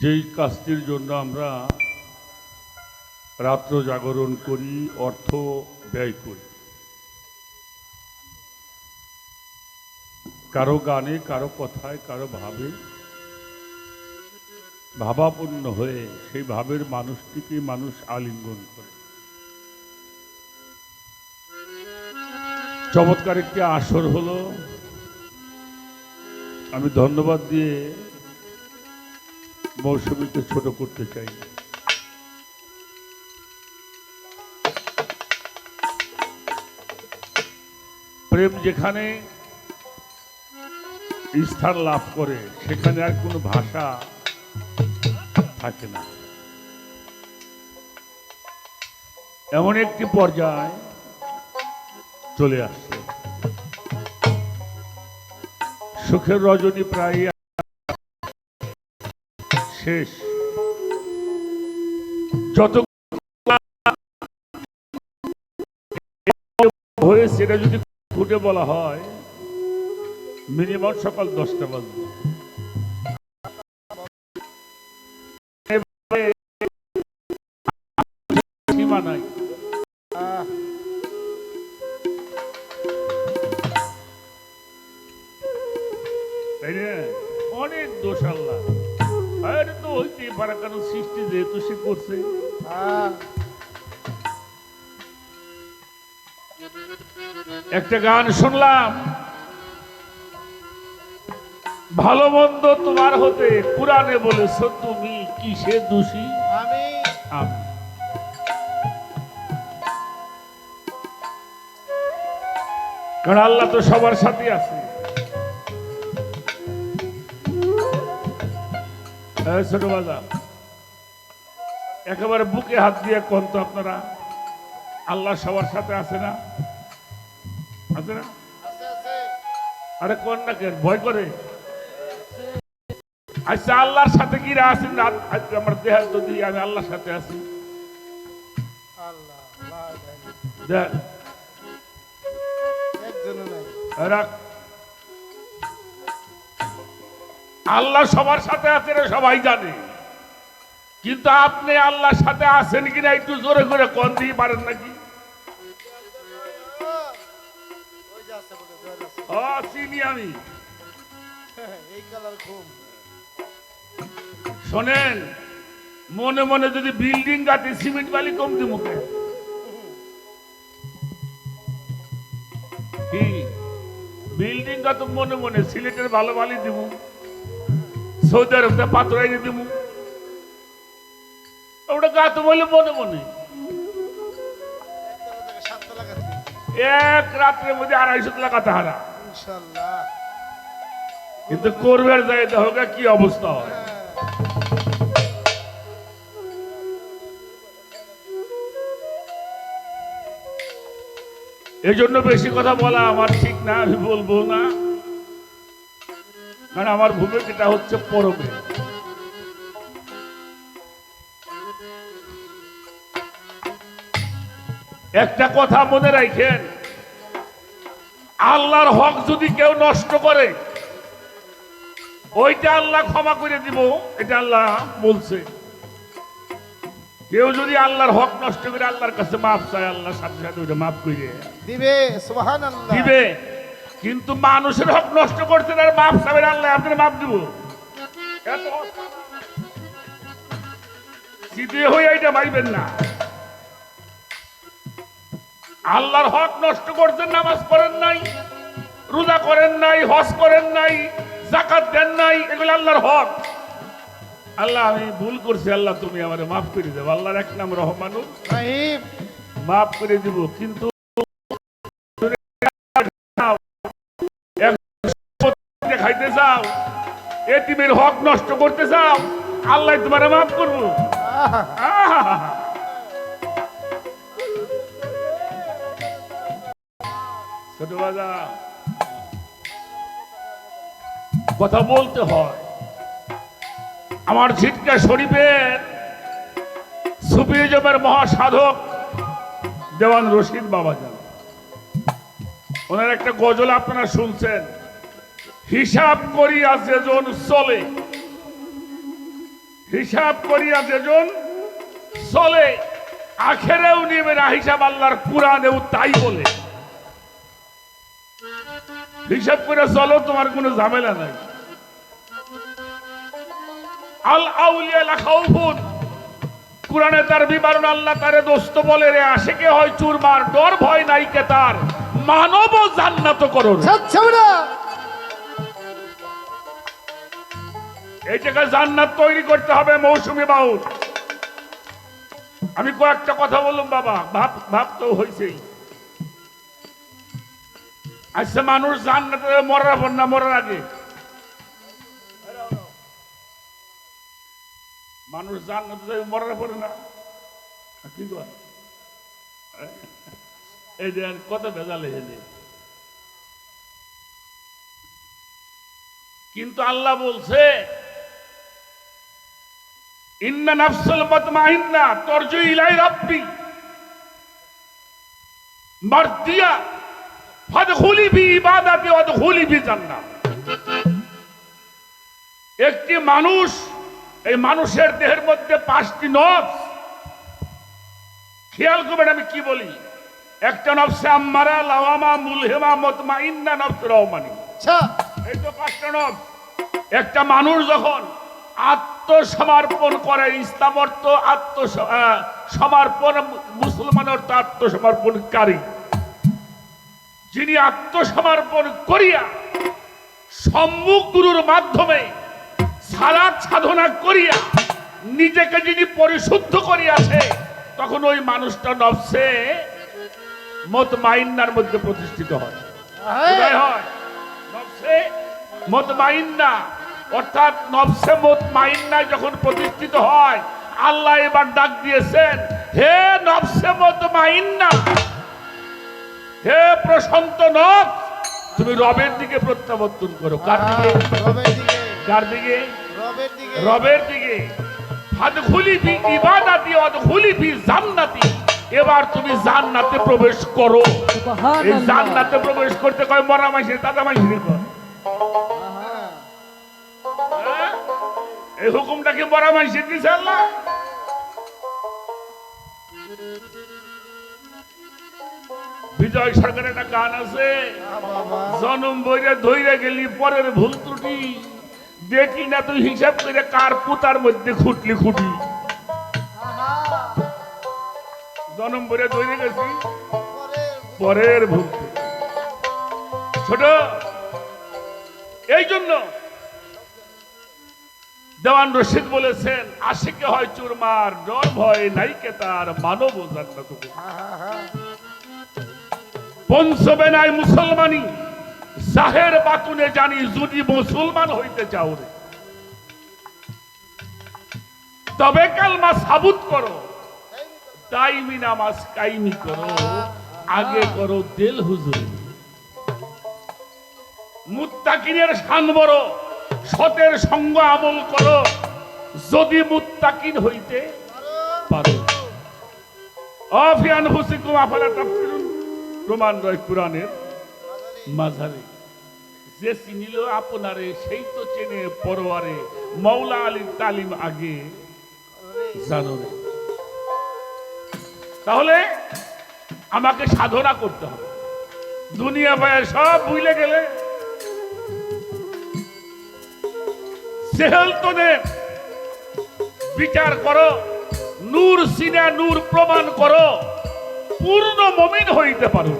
যেই কাজটির জন্য আমরা রাত্র জাগরণ করি, অর্থ ব্যয় করি, কারো গানে, কারো কথায়, কারো ভাবে ভাবাপন্ন হয়ে সেই ভাবের মানুষটিকে মানুষ আলিঙ্গন করে। চমৎকার একটি আসর হলো। আমি ধন্যবাদ দিয়ে মৌসুমীকে ছোট করতে চাই না। প্রেম যেখানে স্থান লাভ করে সেখানে আর কোনো ভাষা থাকে না। এমন একটি পর্যায়ে চলে আসছে, সুখের রজনী প্রায় শেষ। যত হয়েছে এটা যদি ফুটে বলা হয় মিনিমাম সকাল 10টা বাজবে। সীমা নাই। অনেক দোষ আল্লাহ, তো হইতেই পারে, কারণ সৃষ্টি যেহেতু সে করছে। একটা গান শুনলাম, ভালো মন্দ তোমার হতে কুরআনে বলেছ তুমি কিসে দোষী? আমি। কারণ আল্লাহ তো সবার সাথে আছে। ছোট বাজা একেবারে বুকে হাত দিয়ে কোন তো আপনারা, আল্লাহ সবার সাথে আছে না? আছে না? আরে কোন না, কেন ভয় করে? আচ্ছা, আল্লাহর সাথে কি আছেন? আমার দেহ তো দিয়ে আমি আল্লাহর সাথে আছি। আল্লাহ সবার সাথে আছে, সবাই জানে, কিন্তু আপনি আল্লাহর সাথে আছেন কিনা একটু জোরে করে কোন দিয়ে পারেন নাকি? চিনি আমি। শোনেন, মনে মনে যদি বিল্ডিং গাতে সিমেন্ট বালি কমতে মুখে কি বিল্ডিং গাত মনে মনে সিলেটের ভালো বালি দিব, সৌদি আরবে পাথর এনে দিব, ওটা গাত বলে মনে মনে এক রাত্রের মধ্যে 250 টাকা হারা। কিন্তু করবার যায় দেখো কি অবস্থা হয়। এই জন্য বেশি কথা বলা আমার ঠিক না, আমি বলবো না, কারণ আমার ভূমিকাটা হচ্ছে পরবে। একটা কথা মনে রাখেন, আল্লাহর হক যদি কেউ নষ্ট করে ওইটা আল্লাহ ক্ষমা করে দিব, এটা আল্লাহ বলছে। কেউ যদি আল্লাহর হক নষ্ট করে আল্লাহর কাছে মাফ চায়, আল্লাহর সাথে সাথে ওইটা মাফ করে দিবে, সুবহানাল্লাহ দিবে। কিন্তু মানুষের হক নষ্ট করছেন আর মাফ চাবেন, আল্লাহ আপনার মাফ দিব? সিধে হয়ে এটা ভাইবেন না। আল্লাহর হক নষ্ট করছেন, নামাজ পড়েন নাই, রোজা করেন নাই, হজ করেন নাই, যাকাত দেন নাই, এগুলো আল্লাহর হক। আল্লাহ আমি ভুল করছি, আল্লাহ তুমি আমারে মাফ করে দেবো। আল্লাহর এক নাম রহমানুর রহিম, মাফ করে দিব। কিন্তু খাইতে চাও, এতিমের হক নষ্ট করতে চাও, আল্লাহ তোমারে মাফ করবো? ছোট বাজা কথা বলতে হয়। আমার ঝিটকা শরীফের সুফিজমের মহাসাধক দেওয়ান রশিদ বাবাজান, ওনার একটা গজল আপনারা শুনছেন, হিসাব করিয়া যেজন চলে হিসাব করিয়া যেজন চলে আখেরেও নেবে না হিসাব, আল্লাহর কুরআনেও তাই বলে। হিসাব করে চলো, তোমার কোনো ঝামেলা নাই। আল আউলিয়া লা খাউফুন, কুরআনে তার বিবরণ, আল্লাহ তারে দোস্ত বলে রে আশিকে হয় চুরমার, ডর ভয় নাই কে তার, মানব জান্নাত করো। এই জায়গায় জান্নাত তৈরি করতে হবে মৌসুমী বাউল। আমি কয়েকটা কথা বললাম বাবা, ভাব তো হয়েছেই। আচ্ছা, মানুষ জান্নাতে মরার পর না মরার আগে? মানুষ জান্নাতে মরার পরে না, কি কর এই যে কত ভেজাল হয়েছে। কিন্তু আল্লাহ বলছে ইন্না নাফসুল মুতমাইন্না তারজু ইলাই রাব্বি মারদিয়া ফাদখুলি বি ইবাদাতি ওয়াদখুলি বি জান্নাহ। একটি মানুষ, এই মানুষের দেহের মধ্যে 5টি নফস, খেয়াল করবেন আমি কি বলি। একটা নফসে আম্মারা, লাওয়ামা, মুলহিমা, মুতমাইন্না, নফস রহমানি। এই তো 5টা নফস। একটা মানুষ যখন আত্মসমর্পণ করে, ইসলাম অর্থ আত্মসমর্পণ, মুসলমান অর্থ আত্মসমর্পণকারী। যিনি আত্মসমর্পণ করিয়া সম্মুখ গুরুর মাধ্যমে সালাত সাধনা করিয়া নিজেকে যিনি পরিশুদ্ধ করিয়াছে, তখন ওই মানুষটা নফসে মুতমাইন্নার মধ্যে প্রতিষ্ঠিত হয়। নফসে মুতমাইন্না অর্থাৎ নফসে মুতমাইন্না যখন প্রতিষ্ঠিত হয়, আল্লাহ এবার ডাক দিয়েছেন, হে নফসে মুতমাইন্না, হে প্রশান্ত নফস, তুমি রবের দিকে প্রত্যাবর্তন করো। কার দিকে? কার দিকে? রবের দিকে। ফাদখুলি ফি ইবাদাতি ওয়াদখুলি ফি জান্নাতি, এবার তুমি জান্নাতে প্রবেশ করো। এই জান্নাতে প্রবেশ করতে কয় মরা মাইসে দাদা মাইসে কয়, এই হুকুমটা কি মরা মাইসে দিয়েছে আল্লাহ? বিজয় সরকারের একটা গান আছে, জনম বইরে ধইরে গেলি পরের ভুল ত্রুটি, দেখি না তুই হিসাব করে কার পুতার মধ্যে খুটলি খুঁটি। জনম বইরে ধইরে গেছি পরের ভুল। ছোট এই জন্য দেওয়ান রশিদ বলেছেন, আশিকে হয় চুরমার, ডর ভয় নাই কে তার, মানব জান্নাত। পঞ্চবে নাই মুসলমানি, জাহের বাতুনে জানি, যদি মুসলমান হইতে চাও রে তবে কালমা সাবুত করো, দাইমি নামাজ কায়েমি করো, আগে করো দিল হুজুরি। মুত্তাকিনের শান বড়, সতের সঙ্গ আমল করো, যদি মুত্তাকিন হইতে পারো। আফি আনফুসিকুম আফালা তাবসিরুন, প্রমাণ রয় কুরআনের মাঝারে। যে চিনিল আপনারে সেই তো চেনে পরওয়ারে, মৌলা আলীর তালিম আগে জানো রে। তাহলে আমাকে সাধনা করতে হবে। দুনিয়া পায় সব ভুলে গেলে সেহেল তোদের বিচার করো, নূর সিনা নূর প্রমাণ করো, পূর্ণ মুমিন হইতে পারো।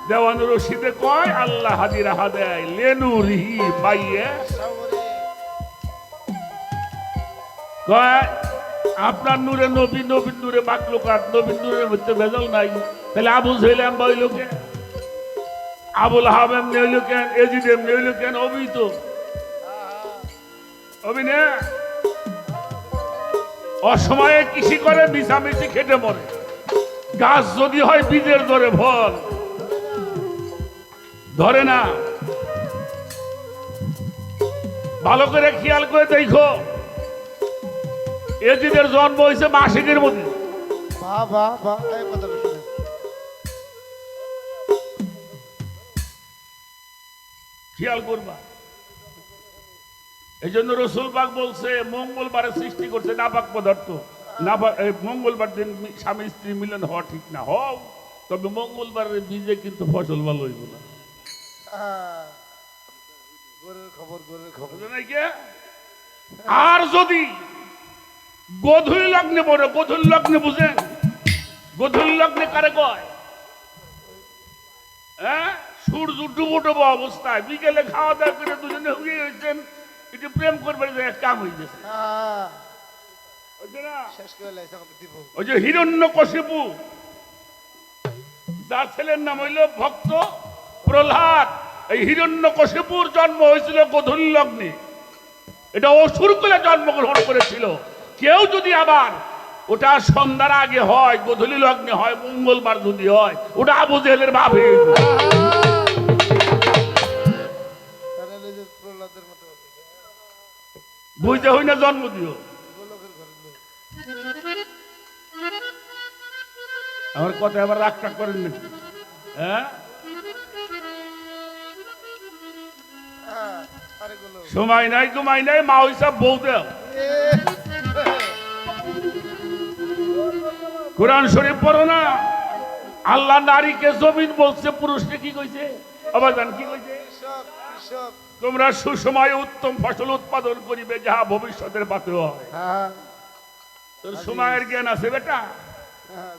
দেওয়ান রশিদে কয়, আল্লাহ হাজিরা হাদায় লেনুরিহি বাইয়ে কয়, আপনার নূরে নবী, নবীর নূরে মাকলুকাত, নবীর নূরের মধ্যে ভেজাল নাই। তাহলে আবু জেহেল এমনি হইল কেন? আবুল আহাব এমনি হইল কেন? এজিদ এমনি হইল কেন? অবি তো অবি না, অসময়ে কৃষি করে মিশামিশি খেটে মরে। গাছ যদি হয় বীজের ধরে, ফল ধরে না। ভালো করে খেয়াল করে দেখো, এজিদের জন্ম হয়েছে মাসিকের মধ্যে। খেয়াল করবা, এই জন্য রসুল পাক বলছে মঙ্গলবারে সৃষ্টি করছে নাপাক পদার্থ, মঙ্গলবার দিন স্বামী স্ত্রী মিলন হওয়া ঠিক না, হও তবে মঙ্গলবারের বীজে কিন্তু ফসল ভালো হইব না। আর যদি গধূলি লগ্নে পড়ে, গধূলি লগ্নে বুঝেন, গধূলি লগ্নে কারে কয়? হ্যাঁ, সূর্য ডুবো ডুবো অবস্থায় বিকেলে খাওয়া দাওয়া করে দুজনে হয়ে গেছেন, একটু প্রেম করবে, কাম হয়ে গেছে। ওই যে হিরণ্যকশিপু, যার ছেলের নাম হইল ভক্ত প্রহ্লাদ, এই হিরণ্যকশিপুর জন্ম হয়েছিল গধূলি লগ্নে। এটা অসুর কুলে জন্মগ্রহণ করেছিল। কেউ যদি আবার ওটা সন্ধ্যার আগে হয়, গধূলি লগ্নে হয়, মঙ্গলবার যদি হয়, ওটা আবু জেহেলের বাপ হয়ে গেল। বুঝতে হই না, জন্ম দিও। আমার কথা আবার রাগ টাগ করেন নাকি? হ্যাঁ, সময় নাই ঘুমাই নাই, মা হিসাব বউ দেও। কোরআন শরীফ পড়ো না, আল্লাহ নারীকে জমিন বলছে, পুরুষকে কি কইছে? আবার জান কি কইছে? তোমরা সুসময়ে উত্তম ফসল উৎপাদন করিবে, যাহা ভবিষ্যতের পাতে হয়। তোর সময়ের জ্ঞান আছে বেটা?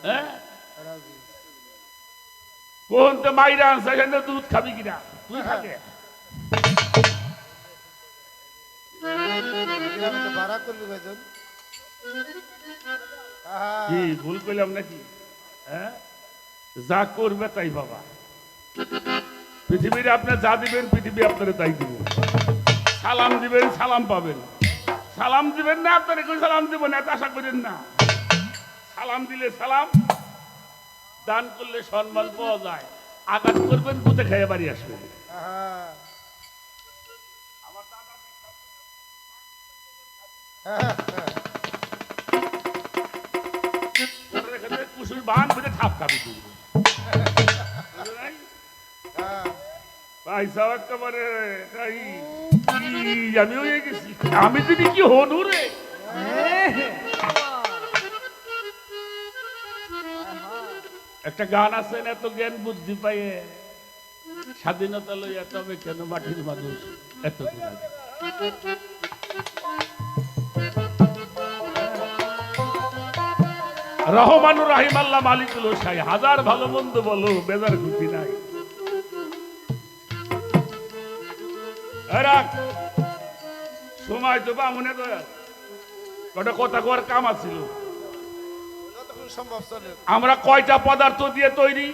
হ্যাঁ, কোন তো মাইরা আনছে, দুধ খাবি কিনা? তুই খাকে কি ভুল করলাম নাকি? হ্যাঁ, যা করবে তাই বাবা। পৃথিবীর আপনি যা দিবেন, পৃথিবী আপনারা তাই দিব। সালাম দিবেন, সালাম পাবেন। সালাম দিবেন না, আপনারা কেউ সালাম দিবেন এত আশা করেন না। সালাম দিলে সালাম, দান করলে সম্মান পাওয়া যায়। আঘাত করবেন, গুতে খেয়ে বাড়ি আসবেন। কুসুর বান বুঝে ঠাপ খাবি তুই। আমি হয়ে গেছি, আমি যদি কি হনু রে। একটা গান আছে না, এত জ্ঞান বুদ্ধি পাইয়ে স্বাধীনতা লইয়া তবে কেন মাটির মানুষ এত দূর। রহমানুর রাহিম আল্লাহ মালিকুল সাই, হাজার ভালো মন্দ বলো, বেজার খুশি নাই। সময় তো বা মনে কটা কথা কর কাম আছিল। আমরা কয়টা পদার্থ দিয়ে তৈরি?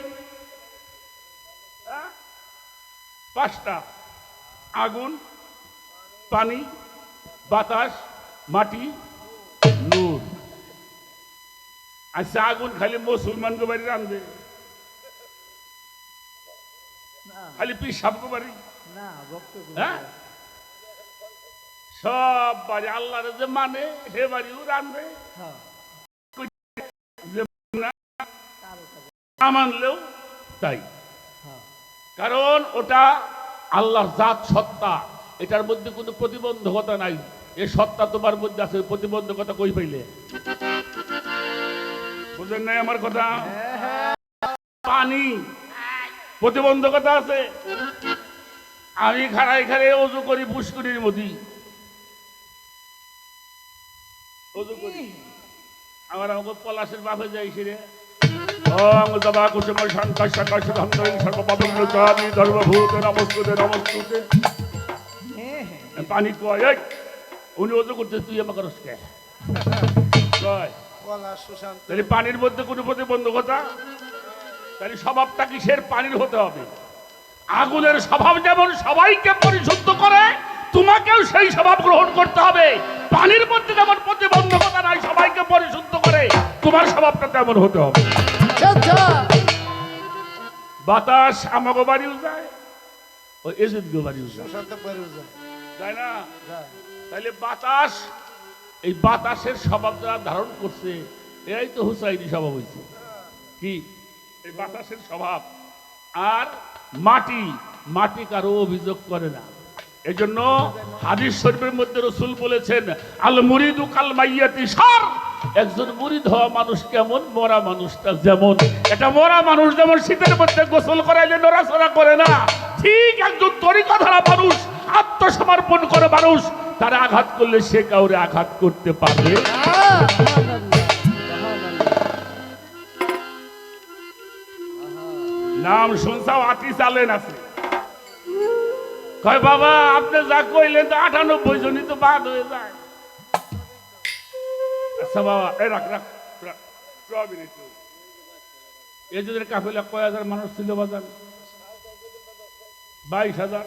পাঁচটা: আগুন, পানি, বাতাস, মাটি, নূর। আচ্ছা, আগুন খালি মুসলমানকে বাড়ি রান্ধে? খালি পিসাবকে বাড়ি? হ্যাঁ, সব বাড়ি আল্লাহর যে মানে হে বাড়িও রান্ধে, না মানলেও তাই। কারণ ওটা আল্লাহর জাত সত্তা, এটার মধ্যে কোনো প্রতিবন্ধকতা নাই। এই সত্তা তোমার মধ্যে আছে, প্রতিবন্ধকতা কই পাইলে? বুঝেন নাই আমার কথা? পানি প্রতিবন্ধকতা আছে। আমি খাড়াই খাড়াই অজু করি পুষ্করির মধ্যে, অজু করি। আমার আমাকে পলাশের বাপে যাই সেরে পানি কয়, উনি অজু করতে তুই আমাকে রসকে তাহলে পানির মধ্যে কোনো প্রতিবন্ধকতা? তাহলে স্বভাবটা কিসের? পানির হতে হবে। আগুনের স্বভাব যেমন সবাইকে পরিশুদ্ধ করে, তোমাকেও সেই স্বভাব গ্রহণ করতে হবে। পানির মধ্যে যেমন প্রতিবন্ধকতা নাই, সবাইকে পরিশুদ্ধ করে, তোমার স্বভাবটা তেমন হতে হবে। বাতাস আমাকে বাড়িও যায়, ওই এজিদকে বাড়িও যায়, তাই না? তাহলে বাতাস, এই বাতাসের স্বভাব যারা ধারণ করছে, এরাই তো হুসাইনি স্বভাব হয়েছে। কি এই বাতাসের স্বভাব? আর মাটি, মাটি কারো অভিযোগ করে না। এজন্য হাদিস শরীফের মধ্যে রাসূল বলেছেন আল মুরিদু কাল মাইয়াতি সার, একজন মুরিদ হওয়া মানুষ কেমন, মরা মানুষটা যেমন। এটা মরা মানুষ যেমন শীতের মধ্যে গোসল করাইলে নড়াচড়া করে না, ঠিক একজন তরিকাধারা মানুষ, আত্মসমর্পণ করে মানুষ, তারা আঘাত করলে সে কাউরে আঘাত করতে পারবে। নাম শুনছাও আতি চালেন আছে, কয় বাবা আপনি যা কইলেন তো 98 জনই তো বাদ হয়ে যায়। আচ্ছা বাবা এই রাখ রাখ রাখ, এই যে কাফেলা কয় হাজার মানুষ ছিল বাজার? 22,000।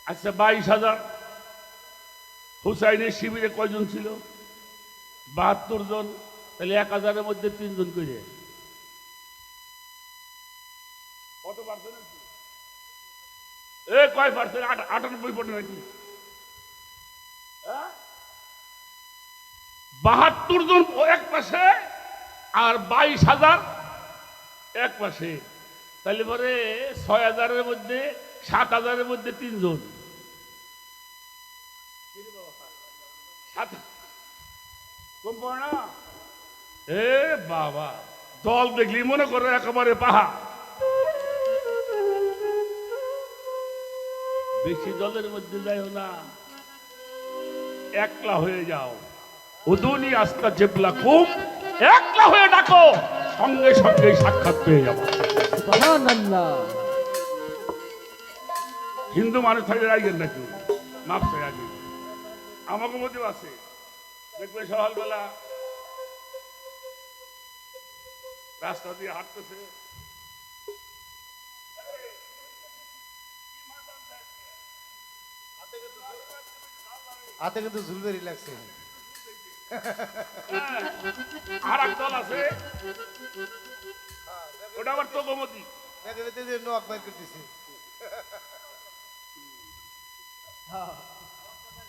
আচ্ছা 22,000। হুসাইনের শিবিরে কয়জন ছিল? 72 জন। তাহলে 1000-এর মধ্যে 3 জন করে কত পার্সেন্ট? কয় পার্সেন্ট? 98% নাকি? 72 জন এক পাশে আর 22,000 এক পাশে, তাহলে পরে 6,000-এর মধ্যে 7,000-এর মধ্যে 3 জন। কম পড়ে না? এ বাবা, দল দেখলি মনে করো একেবারে পাহা। বেশি দলের মধ্যে যাইও না, একলা হয়ে যাও। উদুনি আস্তা জেবলা কুম, একলা হয়ে ডাকো, সঙ্গে সঙ্গে সাক্ষাৎ পেয়ে যাবো। সুবহানাল্লাহ। হিন্দু মানুষ থাকলে রাইগেন নাকি মাপছে আগে আমাকে মধ্যে আছে, দেখবে সকালবেলা রাস্তা দিয়ে হাঁটতেছে, হাতে কিন্তু ঝুলবেরি লাগছে। আর এক দল আছে, ওটা আবার তো গোমতি নোয়াক বাইর করতেছি।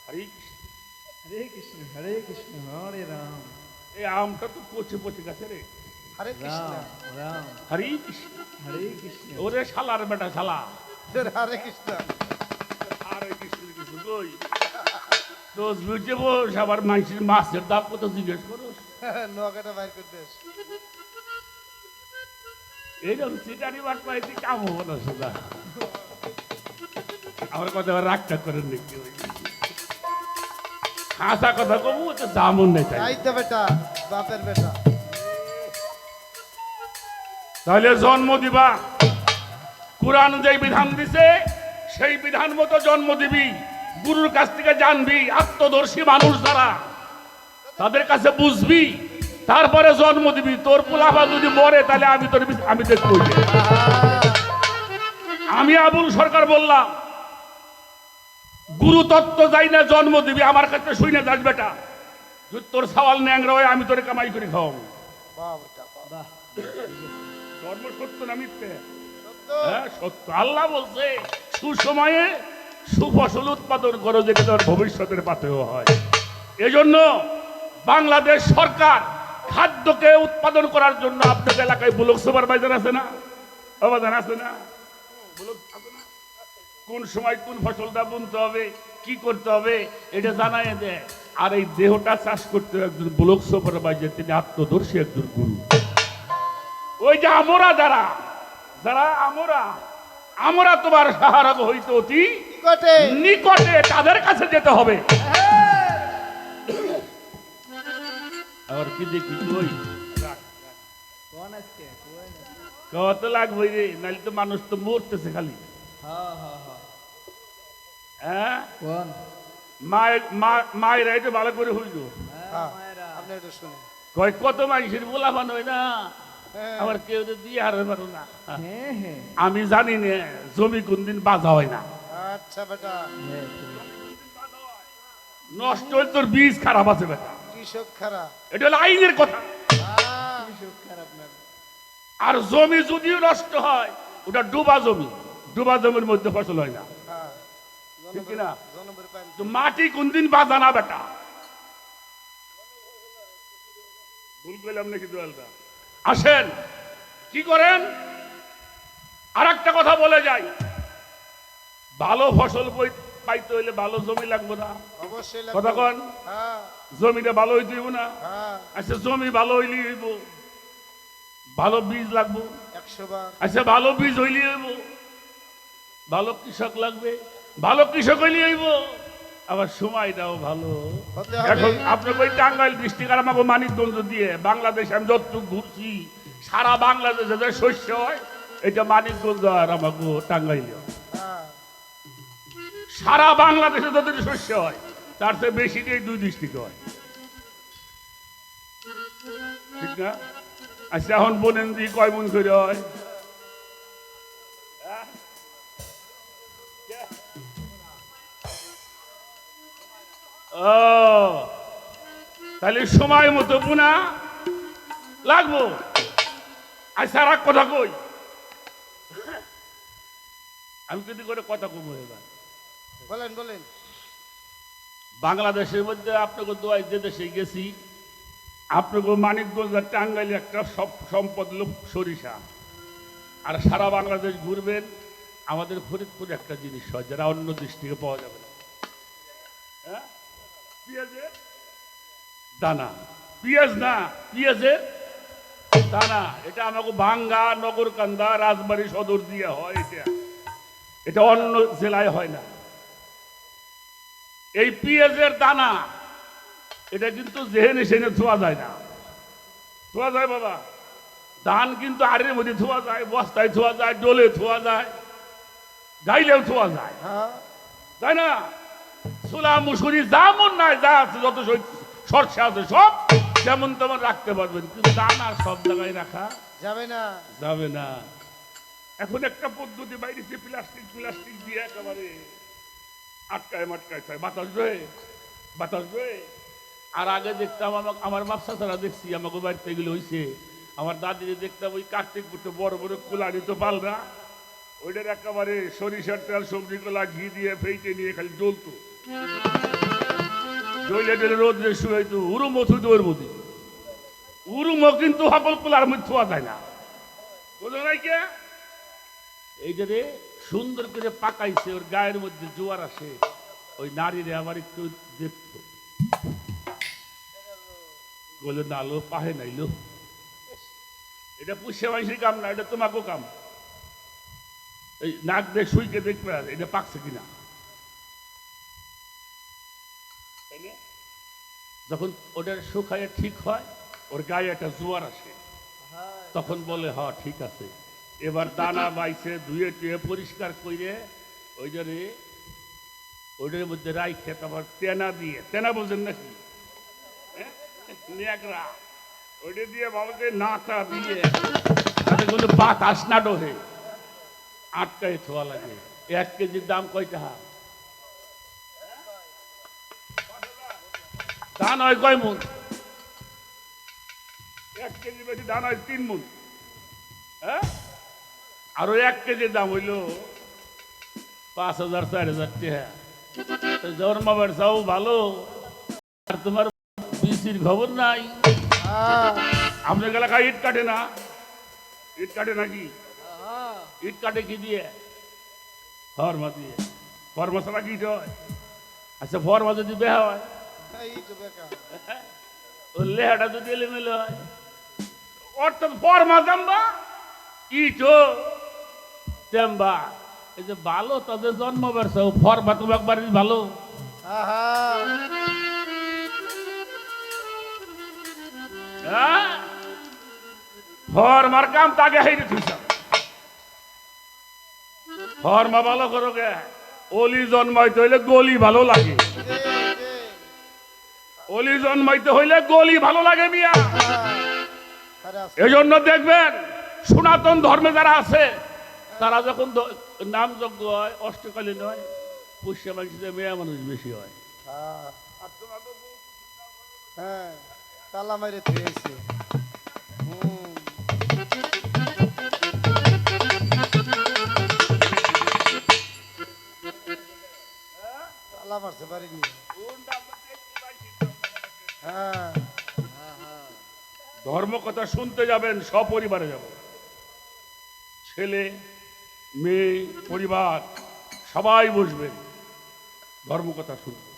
হরে হরে কৃষ্ণ হরে কৃষ্ণ হরে রাম। এই আমটা তো পচে পচে গেছে রে। হরে কৃষ্ণ রাম রাম হরে কৃষ্ণ হরে কৃষ্ণ। ওরে শালার বেটা শালা, হরে কৃষ্ণ। হরে কৃষ্ণ কৃষ্ণ কই তো বুঝে বস, আবার মানুষের মাছের দাম কত জিজ্ঞেস করো। নোয়াকাটা বাইর করতে এইরকম সিটারি বাট পাইছি কাম হবো না সোজা। আমার কথা আবার রাগটা করেন নাকি? হাসা কথা কবু তো দামন নেই তাই। চাইতে বেটা, বাপের বেটা। তাহলে জন্ম দিবা, কোরআন যেই বিধান দিছে সেই বিধান মতো জন্ম দিবি, গুরুর কাছ থেকে জানবি, আত্মদর্শী মানুষ যারা তাদের কাছে বুঝবি, তারপরে জন্ম দিবি। তোর পোলাপা যদি মরে তাহলে আমি দেখবো। আমি আবুল সরকার বললাম গুরু তত্ত্ব যাই না জন্ম দিবি, আমার কাছে শুই না যাস বেটা, যদি তোর সওয়াল ন্যাংরা হয় আমি তোরে কামাই করে খাওয়াবো। বাহ বেটা, বাহ। ধর্ম সত্য না মিথ্যে? সত্য। হ্যাঁ সত্য। আল্লাহ বলছে সুসময়ে সুফসল উৎপাদন করো, যেটা তোর ভবিষ্যতের পাথেয় হয়। এজন্য বাংলাদেশ সরকার খাদ্যকে উৎপাদন করার জন্য আপনাদের এলাকায় ব্লক সুপারভাইজার আছে না? অবদান আছে না? ব্লক আছে না? কোন সময় কোন ফসলটা বুনতে হবে, কি করতে হবে এটা জানাই দেয়। আর এই দেহটা চাষ করতে একজন ব্লক সুপারভাইজার, তিনি আত্মদর্শী একজন গুরু। ওই যে আমরা যারা যারা আমরা তোমার সাহারা হইতে অতি নিকটে নিকটে, তাদের কাছে যেতে হবে। আর কি দেখি কই কোন আজকে কোন? কত লাগবে রে, নাহলে তো মানুষ তো মরতেছে খালি। হ্যাঁ হ্যাঁ হ্যাঁ। হ্যাঁ কোন? মায়ের এটা ভালো করে হইল। হ্যাঁ, মায়েরা। আপনি একটু শুনুন। কয় কত মানুষের বলাবান হয় না, হ্যাঁ। আবার কেউ তো দিয়ে হারতে পারো না। হ্যাঁ হ্যাঁ আমি জানি না জমি কোনদিন বাজা হয় না, আচ্ছা বেটা, হ্যাঁ। নষ্ট হলে তোর বীজ খারাপ আছে বেটা, কৃষক খারাপ। এটা হলো আইনের কথা। আহ, কি সুখ খারাপ না। আর জমি যদিও নষ্ট হয় ওটা ডুবা জমি, ডুবা জমির মধ্যে ফসল হয় না, হ্যাঁ। ঠিক কি না? জনবর পান। তো মাটি কোনদিন বাজা না বেটা। ভুল করলাম নাকি দোয়ালটা? আসেন কি করেন, আর একটা কথা বলে যাই, ভালো ফসল পাইতে হইলে ভালো জমি লাগবে না? অবশ্যই কথা লাগবে। কন, হ্যাঁ জমিটা ভালো হইতে হইব না? হ্যাঁ আচ্ছা জমি ভালো হইলে হইব, ভালো বীজ লাগবো। 100 বার। আচ্ছা ভালো বীজ হইলে হইব, ভালো কৃষক লাগবে, ভালো কৃষক হইলে হইব, আবার সময়টাও ভালো হতে হবে। এখন আপনাকে ওই টাঙ্গাইল ডিস্ট্রিক্ট আর আমাকে মানিকগঞ্জ দিয়ে বাংলাদেশে আমি যতটুকু ঘুরছি সারা বাংলাদেশে যে শস্য হয় এটা মানিকগঞ্জ আর আমাকে টাঙ্গাইলে হয়। হ্যাঁ সারা বাংলাদেশে যতটুকু শস্য হয় তার চেয়ে বেশি এই দুই ডিস্ট্রিক্টে হয়, ঠিক না? আচ্ছা এখন বলেন দি কয় মন করে হয়? ও তাহলে সময় মতো বুনা লাগবো। আচ্ছা আর এক কথা কই, আমি যদি করে কথা কমু এবার বলেন বলেন। বাংলাদেশের মধ্যে আপনাকে দোয়াই যে দেশে গেছি আপনাকে মানিকগঞ্জ আর টাঙ্গাইলে একটা সব সম্পদ লোক সরিষা, আর সারা বাংলাদেশ ঘুরবেন আমাদের ফরিদপুরে একটা জিনিস হয় যারা অন্য দৃষ্টিকে পাওয়া যাবে না, হ্যাঁ পেঁয়াজের দানা, পেঁয়াজ না পেঁয়াজের দানা, এটা আমাকে ভাঙ্গা নগরকান্দা রাজবাড়ী সদর দিয়ে হয়, এটা এটা অন্য জেলায় হয় না। এই পেঁয়াজের দানা এটা কিন্তু জেহেনে সেনে ধোয়া যায় না, ধোয়া যায় বাবা, ধান কিন্তু আড়ের মধ্যে ধোয়া যায়, বস্তায় ধোয়া যায়, ডোলে ধোয়া যায়, গাইলেও ধোয়া যায়, হ্যাঁ তাই না? ছোলা মুসুরি যেমন নাই যা আছে যত সরষে আছে সব যেমন তেমন রাখতে পারবেন, কিন্তু দানা সব জায়গায় রাখা যাবে না। যাবে না। এখন একটা পদ্ধতি বাইরেছে প্লাস্টিক প্লাস্টিক দিয়ে একেবারে আটকায় মাটকায় থাকে, বাতাস রয়ে বাতাস রয়ে। আর আগে দেখতাম আমার বাপসা ছাড়া দেখছি আমাকে বাড়িতে গেলে হয়েছে, আমার দাদিরে দেখতাম ওই কার্তিক পুটে বড় বড় কুলানি তো পালনা, ওইটার একেবারে সরিষার তেল সবজি গুলা ঘি দিয়ে ফেইটে নিয়ে খালি জ্বলতো, জ্বলে টেলে রোদ্রে শুয়েতো, উরুমো থুইতো ওর মধ্যে, উরুমো কিন্তু সকল কুলার মধ্যে থোয়া যায় না, বোঝো নাই কে? এইটারে সুন্দর করে পাকাইছে, ওর গায়ের মধ্যে জোয়ার আসে, ওই নারীরে আবার একটু দেখতো, বলে নালো পাহে নাইলো, এটা পুষে মাইসির কাম না, এটা তোমাকেও কাম, এই নাক দিয়ে শুইকে দেখবে আর এটা পাকছে কিনা, তাই না? যখন ওটার শুকায় ঠিক হয় ওর গায়ে একটা জোয়ার আসে, তখন বলে হ ঠিক আছে, এবার দানা বাইছে ধুয়ে টুয়ে পরিষ্কার করে ওইটার মধ্যে রাইখে তারপর তেনা দিয়ে, তেনা বলছেন নাকি, হ্যাঁ? ন্যাকড়া ওইটা দিয়ে বাবাকে নাটা দিয়ে তাতে কোনো বাতাস না ডোহে আটকায় ছোয়া লাগে। 1 কেজির দাম কয় টাকা? ধান হয় কয় মন? 1 কেজি বেশি ধান হয় 3 মন, হ্যাঁ? আরো 1 কেজির দাম হইল 5,000 4,000 টাকা। জন্মাবার চাও ভালো, আর তোমার বিসির খবর নাই। হ্যাঁ আপনার এলাকায় ইট কাটে না? ইট কাটে নাকি? ইট কাটে কি দিয়ে? ফর্মা দিয়ে। ফর্মা ছাড়া কি ইট হয়? আচ্ছা ফর্মা যদি বেহা হয়, এই তো বেকার। ও লেহাটা যদি এলোমেলো হয়, অর্থাৎ ফর্মা জাম্বা ইটো জাম্বা। এই যে ভালো তাদের জন্ম বেড়ছে, ফর্মা তো একবারই ভালো। আহা হ্যাঁ? ফর্মার কাম তাকে হাইরে থুইছ, ফর্মা ভালো করো গে। অলি জন্মাইতে হইলে গলি ভালো লাগে, দে দে। অলি জন্মাইতে হইলে গলি ভালো লাগে মিয়া। আরে আস্তে। এই জন্য দেখবেন সনাতন ধর্মে যারা আছে তারা যখন নামযজ্ঞ হয় অষ্টকালীন হয়, পুষ্যা মানুষদের মেয়ে মানুষ বেশি হয়। হ্যাঁ হ্যাঁ তালা মাইরে থুয়েছে। তালা মারতে পারিনি। হ্যাঁ ধর্ম কথা শুনতে যাবেন সপরিবারে যাবেন, ছেলে মেয়ে পরিবার সবাই বসবেন, ধর্ম কথা শুনবো।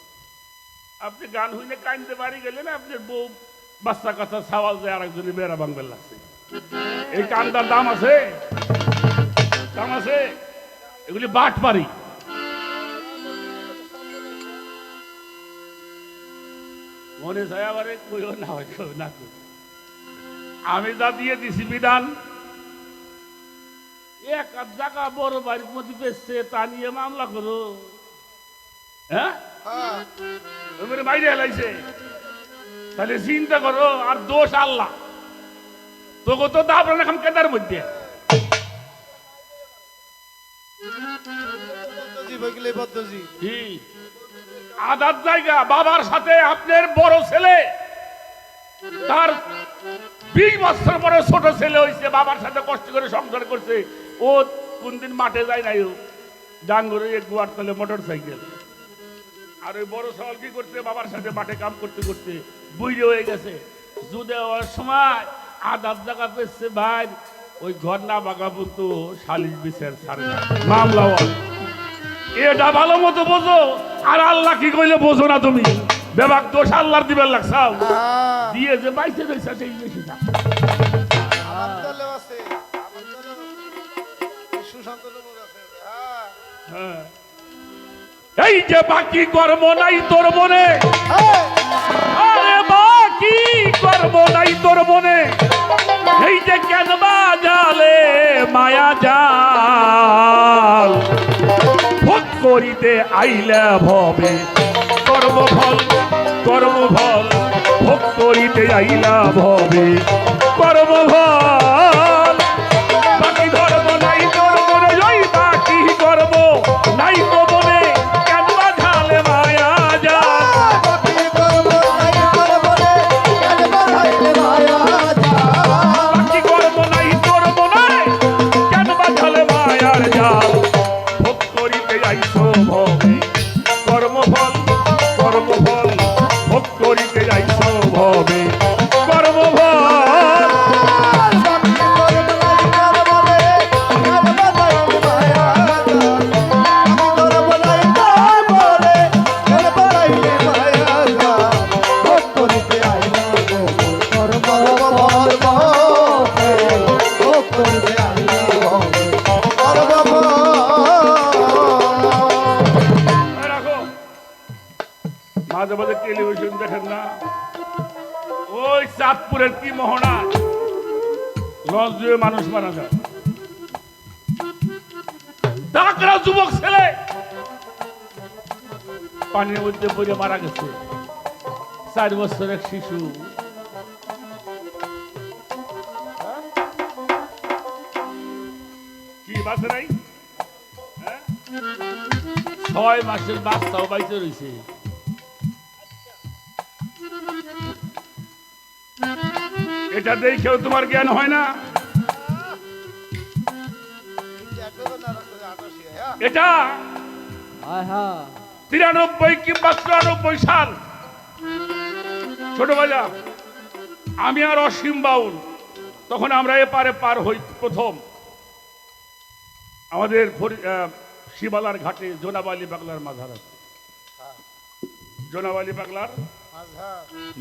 আপনি গান হইলে কানতে বাড়ি গেলেন, আপনার বউ বাচ্চা কাচ্চা সাওয়াল যায় আরেকজনের বেড়া বাংবেল লাগছে। এই কানটার দাম আছে? দাম আছে? এগুলি বাট পারি। মনে চায় আবারে কইও না হয় না কই। আমি যা দিয়ে দিছি বিধান, এক আধ জায়গা বড় বাড়ির মধ্যে বেচছে, তা নিয়ে মামলা করো। হ্যাঁ, হ্যাঁ ওখানে বাইরে হেলাইছে, তাহলে চিন্তা করো। আর দোষ আল্লাহ, তোকে তো দাবরান এখন কেদার মধ্যে। বদ্ধজীব হয়ে গেলে বদ্ধজীব। কি আদার জায়গা বাবার সাথে আপনার বড় ছেলে, তার 20 বছর পরে ছোট ছেলে হয়েছে, বাবার সাথে কষ্ট করে সংসার করছে। ও কোনদিন মাঠে যায় নাই, ডাঙ্গরে গুয়ার তলে মোটর সাইকেল। আর ওই বড় সওয়াল কি করছে, বাবার সাথে মাঠে কাম করতে করতে বুইড়ে হয়ে গেছে। যুদে হওয়ার সময় আদার জায়গা পেয়েছে ভাই, ওই ঘর না বাগা কিন্তু শালিশ বিচার ছাড়ে না, মামলা হয়। এটা ভালো মতো বোঝো। আর আল্লাহ কি কইলে বোঝো না তুমি? বেবাক দোষ আল্লাহর দিবেন লাগছাও, দিয়ে যে বাইতে রইছে সেই বেশি না। আমার দলেও আছে, আমার দলেও আছে। সুশান্ত লোক আছে। হ্যাঁ হ্যাঁ। এই যে বাকি কর্ম নাই তোর মনে, আরে বাকি কর্ম নাই তোর মনে, এই যে কেন বাজালে মায়া জাল, ভোগ করিতে আইলা ভবে কর্মফল, কর্মফল ভোগ করিতে আইলা ভবে কর্মফল। বাকি ধর্ম নাই তোর মনে, ওই বাকি কর্ম নাই তো মনে, কেন বাজালে মায়া জাল। বাকি কর্ম নাই তোর মনে, কেন বাজালে মায়ার জাল। ভোগ করিতে আইছো ভবে কর্মফল, কর্মফল ভোগ করিতে আইছো ভবে কর্মফল। রাখো, মাঝে মাঝে টেলিভিশন দেখেন না, ওই চাঁদপুরের কি মোহনা, লঞ্চ দিয়ে মানুষ মারা যায়। ডাকরা যুবক ছেলে পানির মধ্যে পড়ে মারা গেছে, 4 বছরের শিশু। কি বাঁচে নাই? 6 মাসের বাচ্চাও বাইতে রয়েছে। এটা দেখেও তোমার জ্ঞান হয় না? এটা 93 কিংবা 94 সাল, ছোটবেলা আমি আর অসীম বাউল, তখন আমরা এপারে পার হই। প্রথম আমাদের শিবালার ঘাটে জোনাব আলী পাগলার মাঝার আছে, জোনাব আলী পাগলার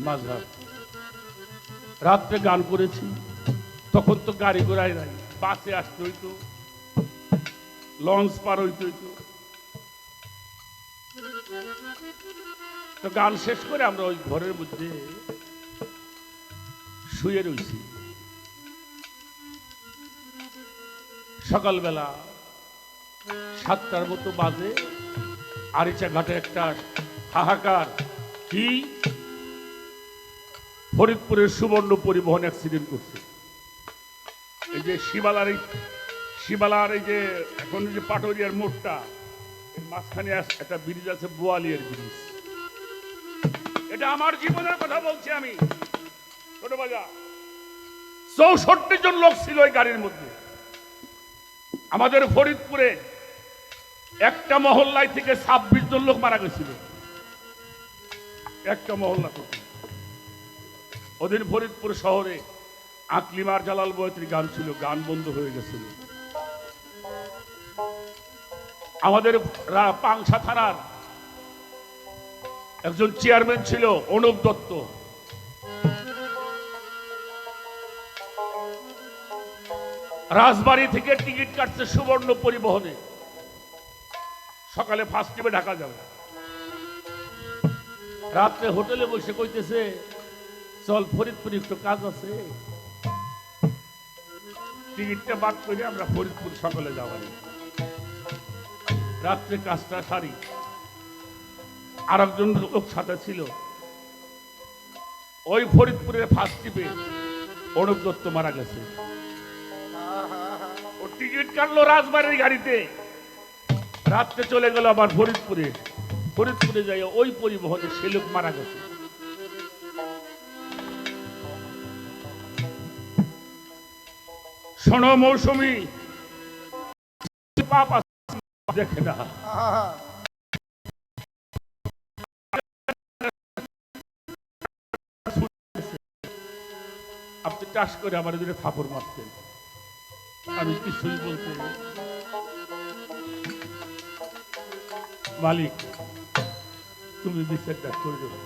মাঝার। রাত্রে গান করেছি, তখন তো গাড়ি ঘোড়ায় নাই, বাসে আসতে হইতো, লঞ্চ পার হইতে হইতো। তো গান শেষ করে আমরা ওই ঘরের মধ্যে শুয়ে রয়েছি। সকালবেলা 7টার মতো বাজে, আরিচা ঘাটে একটা হাহাকার। কি? ফরিদপুরের সুবর্ণ পরিবহন অ্যাক্সিডেন্ট করছে। এই যে শিবালার এই যে এখন যে পাটুরিয়ার মোড়টা, এর মাঝখানে একটা ব্রিজ আছে, বোয়ালিয়ার ব্রিজ। এটা আমার জীবনের কথা বলছি আমি। ছোটবেলা 64 জন লোক ছিল ওই গাড়ির মধ্যে। আমাদের ফরিদপুরে একটা মহল্লায় থেকে 26 জন লোক মারা গেছিল, একটা মহল্লা থেকে। ওদিন ফরিদপুর শহরে আকলিমার জালাল বয়ত্রী গান ছিল, গান বন্ধ হয়ে গেছিল। আমাদের পাংশা থানার একজন চেয়ারম্যান ছিল অনুপ দত্ত। রাজবাড়ী থেকে টিকিট কাটছে সুবর্ণ পরিবহনে, সকালে ফার্স্ট টিপে ঢাকা যাবে। রাত্রে হোটেলে বসে কইতেছে চল ফরিদপুর একটু কাজ আছে, টিকিটটা বাদ করে আমরা ফরিদপুর সকালে যাবানি। রাত্রে কাজটা সারি, আর একজন লোক সাথে ছিল। ওই ফরিদপুরের ফার্স্ট টিপে অনুপ দত্ত মারা গেছে। ও টিকিট কাটলো রাজবাড়ির গাড়িতে, রাত্রে চলে গেল আবার ফরিদপুরে। ফরিদপুরে যাই ওই পরিবহনে সে লোক মারা গেছে। শোনো মৌসুমী, পাপ আছে দেখে না। আপনি চাষ করে আমার এদিকে থাপড় মারতেন, আমি কিছুই বলতে না। মালিক তুমি বিচারটা করে দেবো।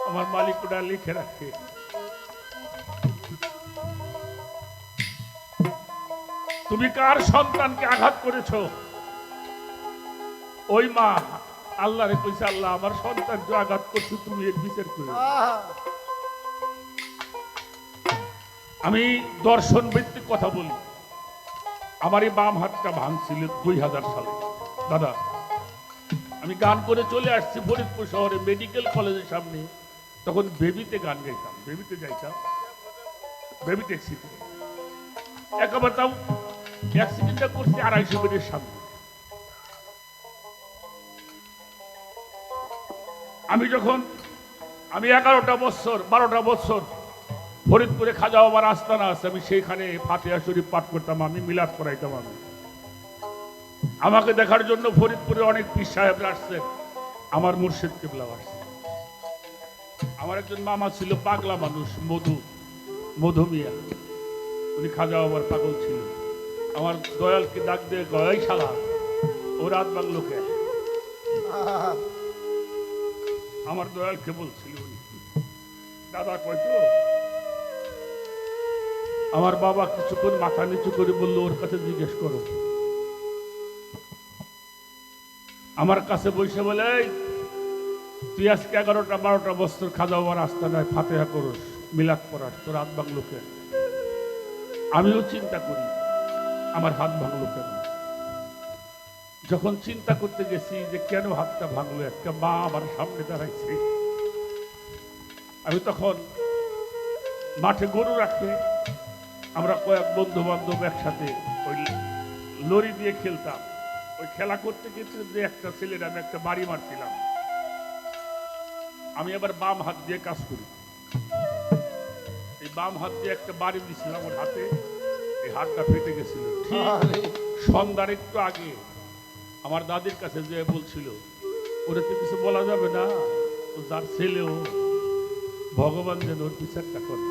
আমার মালিক ওটা লিখে রাখে। তুমি কার সন্তানকে আঘাত করেছ? ওই মা আল্লাহরে কইছে, আল্লাহ আমার সন্তানকে আঘাত করছো, তুমি এর বিচার করে। আমি দর্শন ভিত্তিক কথা বলি। আমার এই বাম হাতটা ভাঙছিল 2000 সালে। দাদা আমি গান করে চলে আসছি ফরিদপুর শহরে মেডিকেল কলেজের সামনে, তখন বেবিতে গান গাইতাম, বেবিতে যাইতাম, বেবি ট্যাক্সিতে। একবার তাও অ্যাক্সিডেন্টটা করছি 250 মিনিটের সামনে। আমি 11টা বছর 12টা বছর ফরিদপুরে খাজা বাবার আস্তানা আছে, আমি সেইখানে ফাতিহা শরীফ পাঠ করতাম, আমি মিলাদ করাইতাম। আমাকে দেখার জন্য ফরিদপুরে অনেক পীর সাহেবরা আসছেন, আমার মুর্শিদ কিবলা আসছে। আমার একজন মামা ছিল পাগলা মানুষ, মধু মিয়া, উনি খাজা বাবার পাগল ছিল। আমার দয়ালকে ডাক দিয়ে গয়াই শালা ও রাত বাংলোকে, আমার দয়ালকে বলছিল দাদা কয়তো। আমার বাবা কিছুক্ষণ মাথা নিচু করে বলল, ওর কাছে জিজ্ঞেস করো। আমার কাছে বসে বলে, তুই আজকে 11টা 12টা বছর খাজা বাবার আস্তানায় ফাতিহা করস, মিলাদ পড়াস, তোর হাত ভাঙলো কেন? আমিও চিন্তা করি আমার হাত ভাঙলো কেন। যখন চিন্তা করতে গেছি যে কেন হাতটা ভাঙলো, একটা মা আমার সামনে দাঁড়াইছে। আমি তখন মাঠে গরু রাখে, আমরা কয়েক বন্ধু বান্ধব একসাথে ওই লরি দিয়ে খেলতাম। ওই খেলা করতে গেতে যে একটা ছেলের আমি একটা বাড়ি মারছিলাম। আমি আবার বাম হাত দিয়ে কাজ করি, এই বাম হাত দিয়ে একটা বাড়ি দিয়েছিলাম ওর হাতে, এই হাতটা ফেটে গেছিল। ঠিক সন্ধ্যার একটু আগে আমার দাদির কাছে যে বলছিল, ওরা তো কিছু বলা যাবে না, ও যার ছেলেও, ভগবান যেন ওর বিচারটা করে।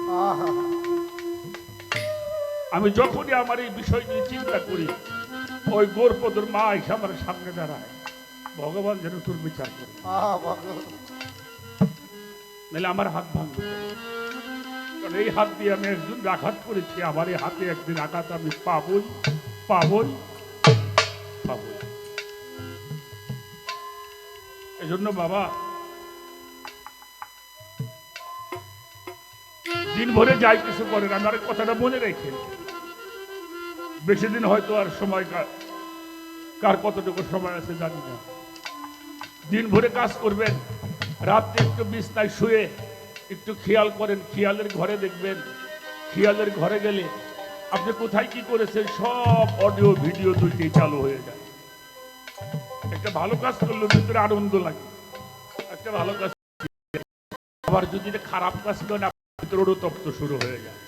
আমি যখনই আমার এই বিষয় নিয়ে চিন্তা করি, ওই গোরপদর মা এসে আমার সামনে দাঁড়ায়, ভগবান যেন তোর বিচার করে, নাহলে আমার হাত ভাঙবে। কারণ এই হাত দিয়ে আমি একজন আঘাত করেছি, আমার এই হাতে একদিন আঘাত আমি পাবই পাবই পাবই। এজন্য বাবা দিন ভরে যাই কিছু করেন, আমার কথাটা মনে রেখে। বেশি দিন হয়তো আর সময় কার কতটুকু সময় আছে জানি না। দিন ভরে কাজ করবেন, রাত্রে একটু বিছনায় শুয়ে একটু খেয়াল করেন, খেয়ালের ঘরে দেখবেন, খেয়ালের ঘরে গেলে আপনি কোথায় কি করেছেন সব অডিও ভিডিও দুইটাই চালু হয়ে যায়। একটা ভালো কাজ করলে ভিতরে আনন্দ লাগে, একটা ভালো কাজ। আবার যদি খারাপ কাজ করেন ভিতরে তপ্ত শুরু হয়ে যায়।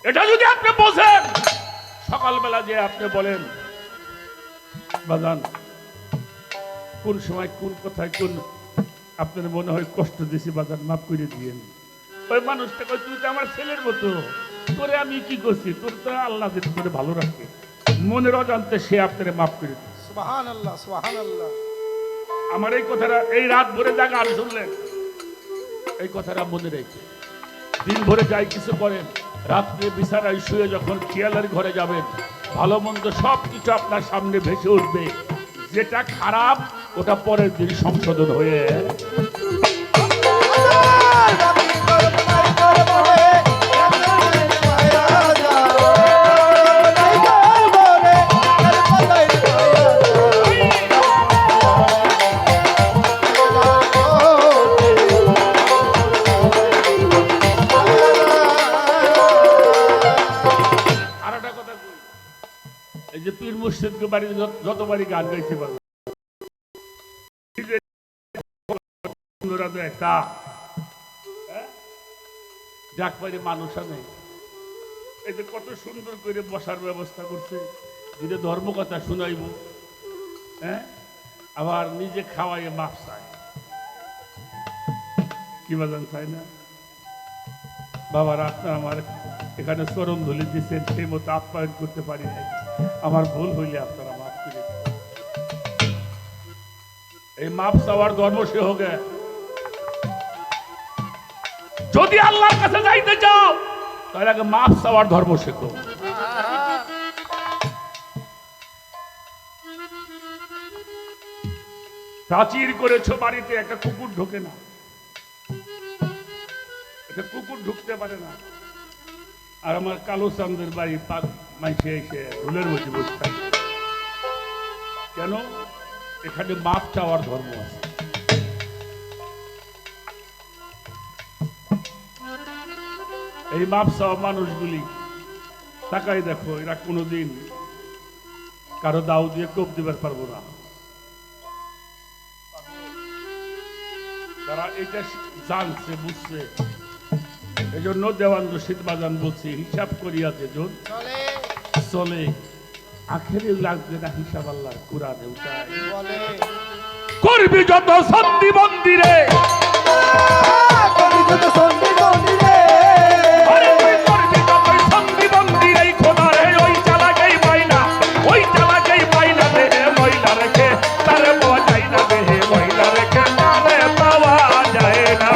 এটা যদি আপনি বোঝেন, সকালবেলা যে আপনি বলেন বাজান কোন সময় কোন কথায় কোন আপনার মনে হয় কষ্ট দিছি, বাজান মাফ করে দিয়েন। ওই মানুষটা কয় তুই তো আমার ছেলের মতো, তোরে আমি কি করছি, তোর তো আল্লাহ যেন তোরে ভালো রাখে, মনের অজান্তে সে আপনারে মাফ করে দিচ্ছে। সুবহানাল্লাহ সুবহানাল্লাহ। আমার এই কথাটা এই রাত ভরে যা গান শুনলেন এই কথাটা মনে রেখে দিন ভরে যাই কিছু করেন, রাত্রে বিছানায় শুয়ে যখন খেয়ালের ঘরে যাবেন, ভালো মন্দ সব কিছু আপনার সামনে ভেসে উঠবে। যেটা খারাপ ওটা পরের দিন সংশোধন হয়ে আর একটা কথা কই, এই যে পীর মুর্শিদকে বাড়ি যতবারই গান গাইতে পারবে একটা যাক পারে মানুষ নেই। এই যে কত সুন্দর করে বসার ব্যবস্থা করছে, যদি ধর্ম কথা শুনাইব, হ্যাঁ আবার নিজে খাওয়াই মাপ চায়, কি বাজান চাই না বাবারা। আপনার আমার এখানে চরণ ধুলি দিচ্ছেন, সেই মতো আপ্যায়ন করতে পারি নাই, আমার ভুল হইলে আপনারা মাফ করে দিন। এই মাপ চাওয়ার ধর্ম সে হোক। যদি আল্লাহর কাছে যাইতে চাও তাহলে আগে মাপ চাওয়ার ধর্ম শেখো। প্রাচীর করেছো বাড়িতে, একটা কুকুর ঢোকে না, একটা কুকুর ঢুকতে পারে না। আর আমার কালো চান্দের বাড়ি মাইসে এসে ধুলের মধ্যে বসে থাকে কেন? এখানে মাপ চাওয়ার ধর্ম আছে। এই মাপ চাওয়া মানুষগুলি তাকাই দেখো, এরা কোনোদিন কারো দাও দিয়ে কোপ দিবার পারবো না। তারা এটা জানছে বুঝছে, এই জন্য দেওয়ান রশিদ বাজান বলছে হিসাব করিয়া যেজন চলে আখেরে লাগবে না হিসাব আল্লাহর কুরআনে উঠায়। করবি যত সন্ধি মন্দিরে, করবি যত সন্ধি মন্দিরে, সন্ধি মন্দিরে খোদার ওই চালাকেই পাই না, ওই চালাকেই পাই না দেহে মহিলা রেখে তার পাওয়া যায় না, দেহে মহিলা রেখে তারে পাওয়া যায় না।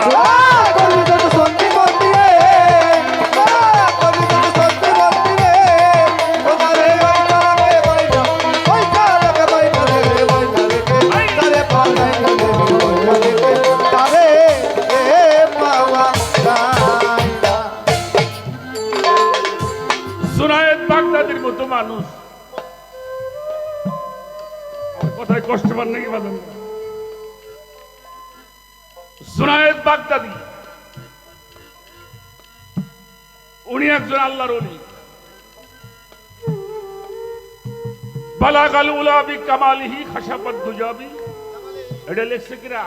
বাগদাদির মতো মানুষ, কথায় কষ্ট পান নাকি বাদাম? জুনায়েদ বাগদাদি উনি একজন আল্লাহর ওলি। বালাগাল উলাবি কামালিহি খাশাফাত দুজাবি, এটা লেখছে কিরা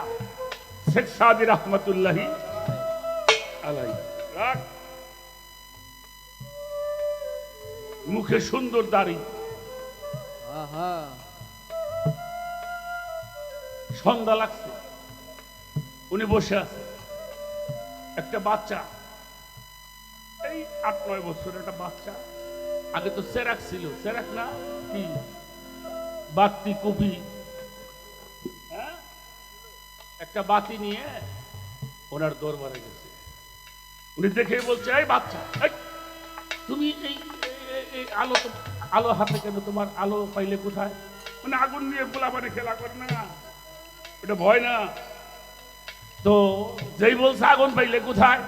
শেখ সাদি রহমাতুল্লাহি আলাইহি। মুখে সুন্দর দাড়ি, সন্ধ্যা লাগছে, উনি বসে আছে। একটা বাচ্চা, এই 8-9 বছর একটা বাচ্চা, আগে তো সেরাক ছিল, সেরাক না কি বাতি কপি, হ্যাঁ একটা বাতি নিয়ে ওনার দরবারে গেছে। উনি দেখে বলছে, এই বাচ্চা তুমি এই আলো তো আলো হাতে কেন, তোমার আলো পাইলে কোথায়? মানে আগুন নিয়ে গোলাবারে খেলা করে না, এটা ভয় না তো। যেই বলছে আগুন পাইলে কোথায়,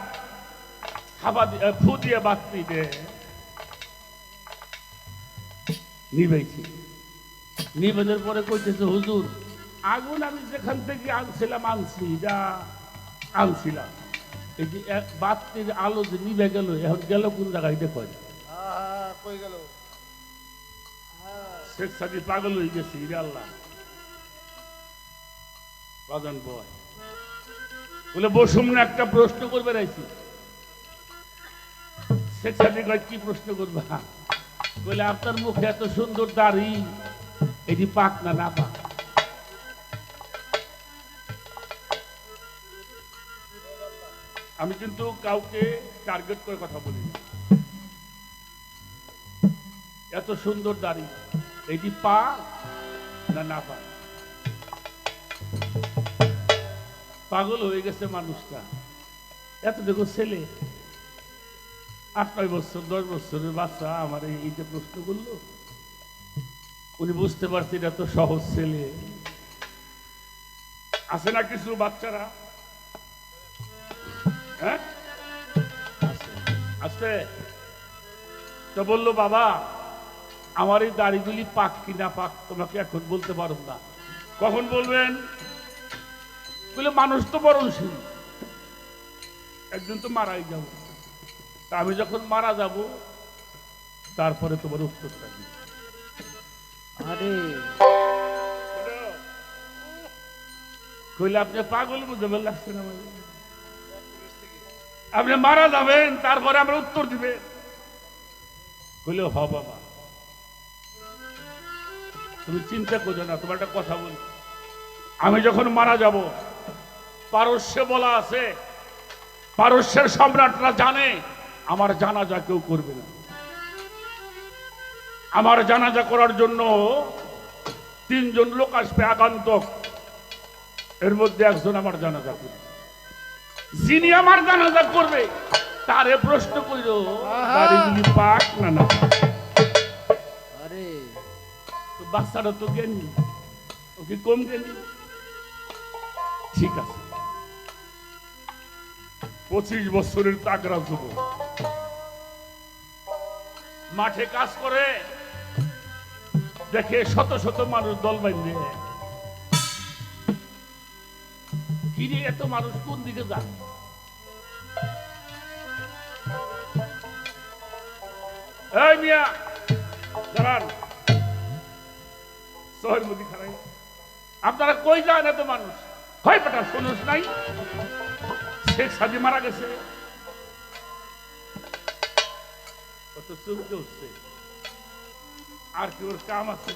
হাবা ফু দিয়ে বাতি দে নিবেছি। নিবেদের পরে কইতেছে, হুজুর আগুন আমি যেখান থেকে আনছিলাম আনছি, যা আনছিলাম, এই যে এক বাতির আলো যে নিবে গেল, এখন গেল কোন জায়গায় দেখো। শেখ সাদি পাগল হয়ে গেছি রে আল্লাহ। বাজান বয় বলে বসুম না, একটা প্রশ্ন করবে রাইছি। শেখ সাদি কয় কি প্রশ্ন করবা? বলে আপনার মুখে এত সুন্দর দাড়ি, এটি পাক না না পাক? আমি কিন্তু কাউকে টার্গেট করে কথা বলি, এত সুন্দর দাড়ি এটি পাক না না পাক? পাগল হয়ে গেছে মানুষটা। এত দেখো ছেলে 8-9 বছর 10 বছরের বাচ্চা আমার এই যে প্রশ্ন করলো, উনি বুঝতে পারছে এটা তো সহজ ছেলে। আছে না কিছু বাচ্চারা, হ্যাঁ আছে। তো বললো বাবা আমার এই দাড়িগুলি পাক কি না পাক তোমাকে এখন বলতে পারো না। কখন বলবেন? বলে মানুষ তো মরণশীল, একদিন তো মারাই যাব, তা আমি যখন মারা যাব তারপরে তোমার উত্তরটা দিই। আরে কইলে আপনি পাগল বুঝতে লাগছে না, আপনি মারা যাবেন তারপরে আমরা উত্তর দিবেন। কইলে হ বাবা তুমি চিন্তা করো না, তোমার একটা কথা বলি, আমি যখন মারা যাব পারস্যে বলা আছে পারস্যের সম্রাটরা জানে আমার জানাজা কেউ করবে না। আমার জানাজা করার জন্য 3 জন লোক আসবে আগন্তুক, এর মধ্যে একজন আমার জানাজা করবে। যিনি আমার জানাজা করবে তারে প্রশ্ন কইল দাড়িগুলি পাক না না। আরে তো বাচ্চারা তো জ্ঞানী, ওকে কম জ্ঞানী। ঠিক আছে 25 বছরের তাগড়া যুবক মাঠে কাজ করে, দেখে শত শত মানুষ দল বাইন্ধে। কিরে এত মানুষ কোন দিকে যায়? এই মিয়া দাঁড়ান, শহর মুদি খারাই, আপনারা কই যান এত মানুষ? হয় বেটা শুনুস নাই শেখ সাদি মারা গেছে, কত চুলকে উঠছে, আর কি ওর কাম আছে?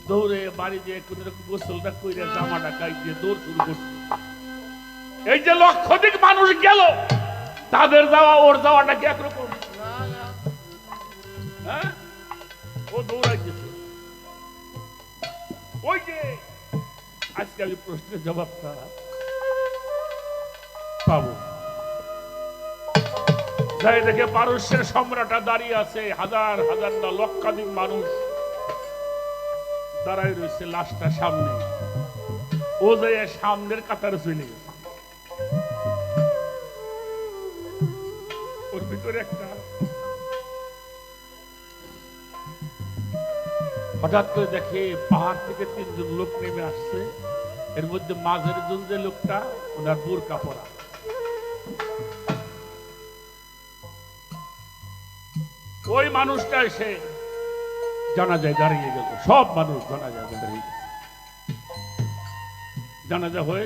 দৌড়ে বাড়ি দিয়ে কোন রকম গোসলটা কইরে জামাটা গাই দিয়ে দৌড় শুরু করছে। এই যে লক্ষাধিক মানুষ গেল, তাদের যাওয়া ওর যাওয়াটা কি একরকম? হ্যাঁ ও দৌড়াই গেছে। ওই যে আজকে আমি প্রশ্নের জবাবটা পাবো। যাই দেখে পারস্যের সম্রাটটা দাঁড়িয়ে আছে, হাজার হাজার না লক্ষাধিক মানুষ দাঁড়াই রয়েছে লাশটা সামনে। ও যে সামনের কাতারে চলে গেছে, ওর ভিতরে একটা হঠাৎ করে দেখে পাহাড় থেকে 3 জন লোক নেমে আসছে। এর মধ্যে মাঝের জন যে লোকটা ওনার বোরকা পরা। ওই মানুষটা এসে জানাজায় দাঁড়িয়ে গেল, সব মানুষ জানাজায় দাঁড়িয়ে গেছে। জানাজা হয়ে গেল।